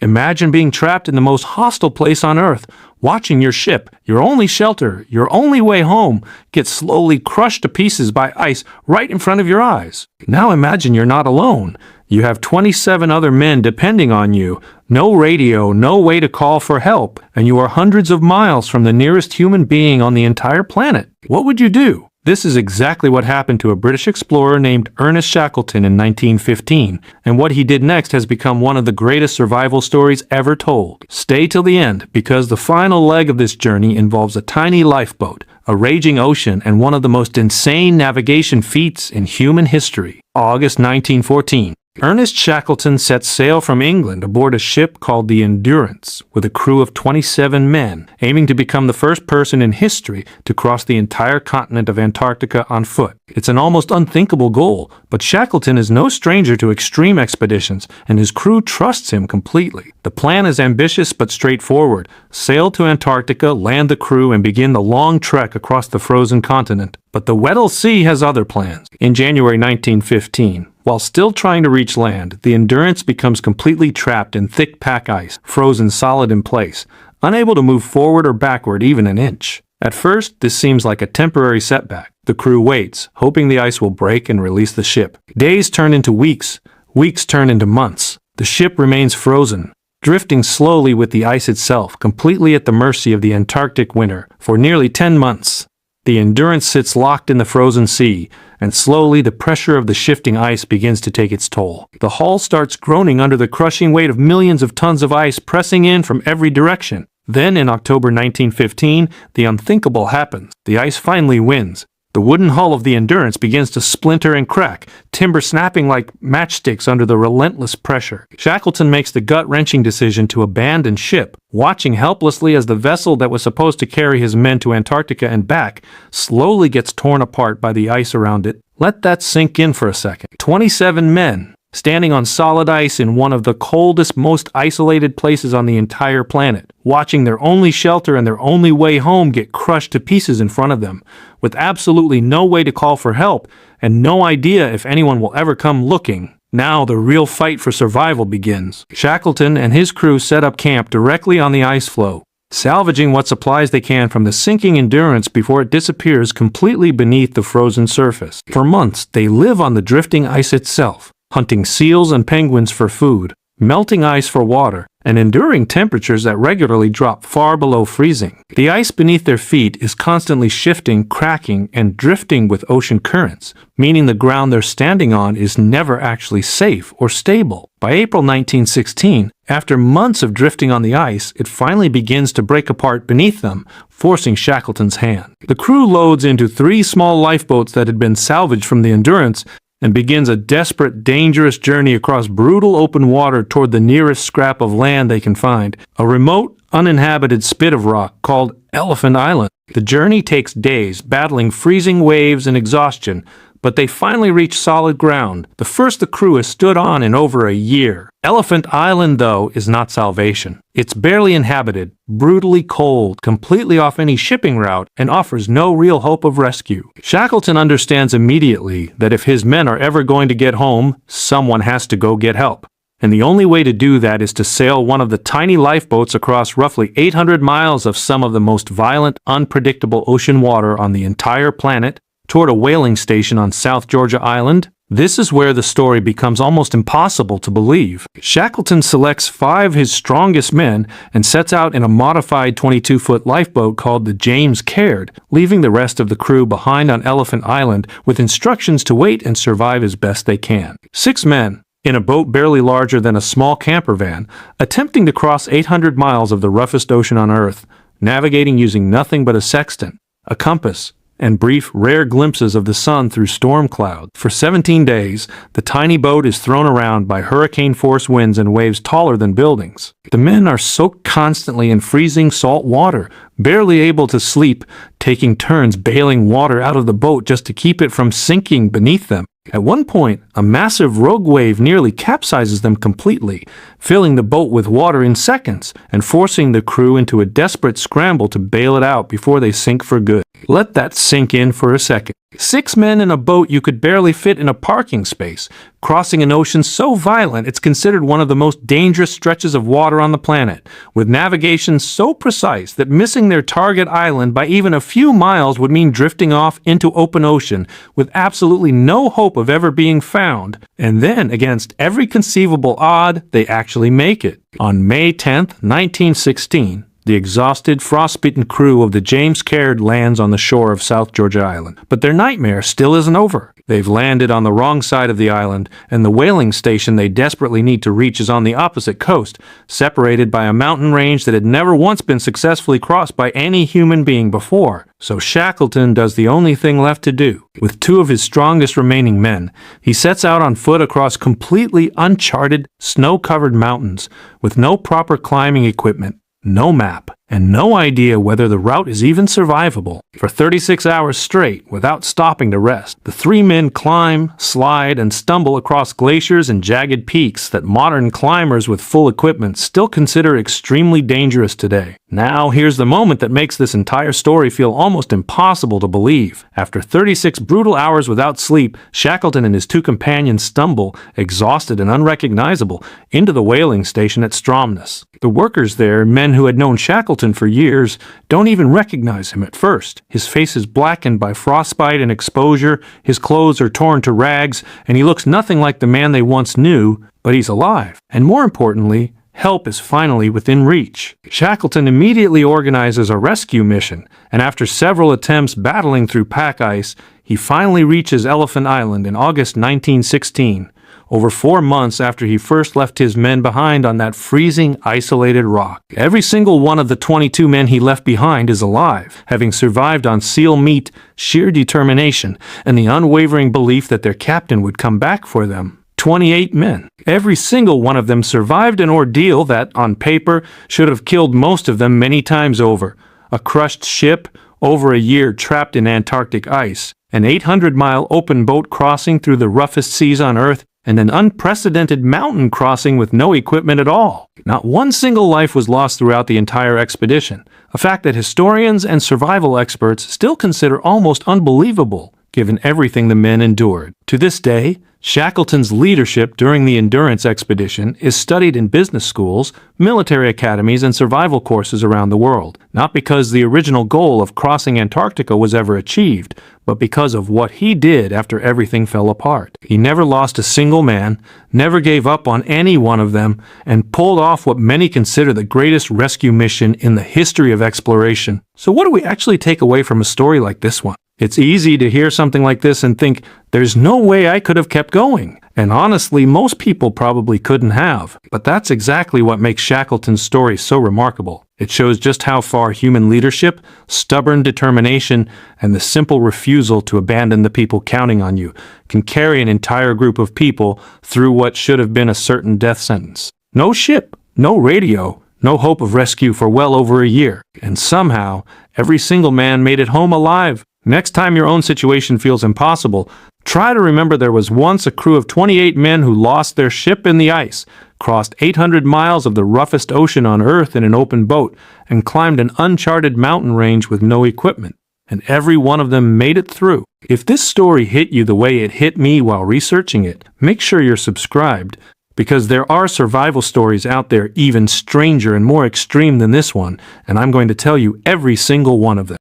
Imagine being trapped in the most hostile place on Earth, watching your ship, your only shelter, your only way home, get slowly crushed to pieces by ice right in front of your eyes. Now imagine you're not alone. You have 27 other men depending on you, no radio, no way to call for help, and you are hundreds of miles from the nearest human being on the entire planet. What would you do? This is exactly what happened to a British explorer named Ernest Shackleton in 1915, and what he did next has become one of the greatest survival stories ever told. Stay till the end, because the final leg of this journey involves a tiny lifeboat, a raging ocean, and one of the most insane navigation feats in human history. August 1914. Ernest Shackleton set sail from England aboard a ship called the Endurance with a crew of 27 men, aiming to become the first person in history to cross the entire continent of Antarctica on foot. It's an almost unthinkable goal, but Shackleton is no stranger to extreme expeditions, and his crew trusts him completely. The plan is ambitious but straightforward. Sail to Antarctica, land the crew, and begin the long trek across the frozen continent. But the Weddell Sea has other plans. In January 1915, while still trying to reach land, the Endurance becomes completely trapped in thick pack ice, frozen solid in place, unable to move forward or backward even an inch. At first, this seems like a temporary setback. The crew waits, hoping the ice will break and release the ship. Days turn into weeks, weeks turn into months. The ship remains frozen, drifting slowly with the ice itself, completely at the mercy of the Antarctic winter, for nearly 10 months. The Endurance sits locked in the frozen sea, and slowly the pressure of the shifting ice begins to take its toll. The hull starts groaning under the crushing weight of millions of tons of ice pressing in from every direction. Then, in October 1915, the unthinkable happens. The ice finally wins. The wooden hull of the Endurance begins to splinter and crack, timber snapping like matchsticks under the relentless pressure. Shackleton makes the gut-wrenching decision to abandon ship, watching helplessly as the vessel that was supposed to carry his men to Antarctica and back slowly gets torn apart by the ice around it. Let that sink in for a second. 27 men, standing on solid ice in one of the coldest, most isolated places on the entire planet, watching their only shelter and their only way home get crushed to pieces in front of them, with absolutely no way to call for help and no idea if anyone will ever come looking. Now the real fight for survival begins. Shackleton and his crew set up camp directly on the ice floe, salvaging what supplies they can from the sinking Endurance before it disappears completely beneath the frozen surface. For months, they live on the drifting ice itself, hunting seals and penguins for food, melting ice for water, and enduring temperatures that regularly drop far below freezing. The ice beneath their feet is constantly shifting, cracking, and drifting with ocean currents, meaning the ground they're standing on is never actually safe or stable. By April 1916, after months of drifting on the ice, it finally begins to break apart beneath them, forcing Shackleton's hand. The crew loads into 3 small lifeboats that had been salvaged from the Endurance and begins a desperate, dangerous journey across brutal open water toward the nearest scrap of land they can find, a remote, uninhabited spit of rock called Elephant Island. The journey takes days, battling freezing waves and exhaustion, but they finally reach solid ground, the first the crew has stood on in over a year. Elephant Island, though, is not salvation. It's barely inhabited, brutally cold, completely off any shipping route, and offers no real hope of rescue. Shackleton understands immediately that if his men are ever going to get home, someone has to go get help. And the only way to do that is to sail one of the tiny lifeboats across roughly 800 miles of some of the most violent, unpredictable ocean water on the entire planet, toward a whaling station on South Georgia Island. This is where the story becomes almost impossible to believe. Shackleton selects 5 of his strongest men and sets out in a modified 22-foot lifeboat called the James Caird, leaving the rest of the crew behind on Elephant Island with instructions to wait and survive as best they can. 6 men, in a boat barely larger than a small camper van, attempting to cross 800 miles of the roughest ocean on Earth, navigating using nothing but a sextant, a compass, and brief, rare glimpses of the sun through storm clouds. For 17 days, the tiny boat is thrown around by hurricane-force winds and waves taller than buildings. The men are soaked constantly in freezing salt water, barely able to sleep, taking turns bailing water out of the boat just to keep it from sinking beneath them. At one point, a massive rogue wave nearly capsizes them completely, filling the boat with water in seconds and forcing the crew into a desperate scramble to bail it out before they sink for good. Let that sink in for a second. 6 men in a boat you could barely fit in a parking space, crossing an ocean so violent it's considered one of the most dangerous stretches of water on the planet, with navigation so precise that missing their target island by even a few miles would mean drifting off into open ocean with absolutely no hope of ever being found. And then, against every conceivable odd, they actually make it. On May 10th, 1916, the exhausted, frostbitten crew of the James Caird lands on the shore of South Georgia Island. But their nightmare still isn't over. They've landed on the wrong side of the island, and the whaling station they desperately need to reach is on the opposite coast, separated by a mountain range that had never once been successfully crossed by any human being before. So Shackleton does the only thing left to do. With 2 of his strongest remaining men, he sets out on foot across completely uncharted, snow-covered mountains with no proper climbing equipment, no map, and no idea whether the route is even survivable. For 36 hours straight, without stopping to rest, the 3 men climb, slide, and stumble across glaciers and jagged peaks that modern climbers with full equipment still consider extremely dangerous today. Now, here's the moment that makes this entire story feel almost impossible to believe. After 36 brutal hours without sleep, Shackleton and his 2 companions stumble, exhausted and unrecognizable, into the whaling station at Stromness. The workers there, men who had known Shackleton for years, don't even recognize him at first. His face is blackened by frostbite and exposure, his clothes are torn to rags, and he looks nothing like the man they once knew, but he's alive. And more importantly, help is finally within reach. Shackleton immediately organizes a rescue mission, and after several attempts battling through pack ice, he finally reaches Elephant Island in August 1916. Over 4 months after he first left his men behind on that freezing, isolated rock. Every single one of the 22 men he left behind is alive, having survived on seal meat, sheer determination, and the unwavering belief that their captain would come back for them. 28 men. Every single one of them survived an ordeal that, on paper, should have killed most of them many times over. A crushed ship, over a year trapped in Antarctic ice, an 800-mile open boat crossing through the roughest seas on Earth, and an unprecedented mountain crossing with no equipment at all. Not one single life was lost throughout the entire expedition, a fact that historians and survival experts still consider almost unbelievable, given everything the men endured. To this day, Shackleton's leadership during the Endurance expedition is studied in business schools, military academies, and survival courses around the world, not because the original goal of crossing Antarctica was ever achieved, but because of what he did after everything fell apart. He never lost a single man, never gave up on any one of them, and pulled off what many consider the greatest rescue mission in the history of exploration. So what do we actually take away from a story like this one? It's easy to hear something like this and think, there's no way I could have kept going. And honestly, most people probably couldn't have. But that's exactly what makes Shackleton's story so remarkable. It shows just how far human leadership, stubborn determination, and the simple refusal to abandon the people counting on you can carry an entire group of people through what should have been a certain death sentence. No ship, no radio, no hope of rescue for well over a year. And somehow, every single man made it home alive. Next time your own situation feels impossible, try to remember there was once a crew of 28 men who lost their ship in the ice, crossed 800 miles of the roughest ocean on Earth in an open boat, and climbed an uncharted mountain range with no equipment. And every one of them made it through. If this story hit you the way it hit me while researching it, make sure you're subscribed, because there are survival stories out there even stranger and more extreme than this one, and I'm going to tell you every single one of them.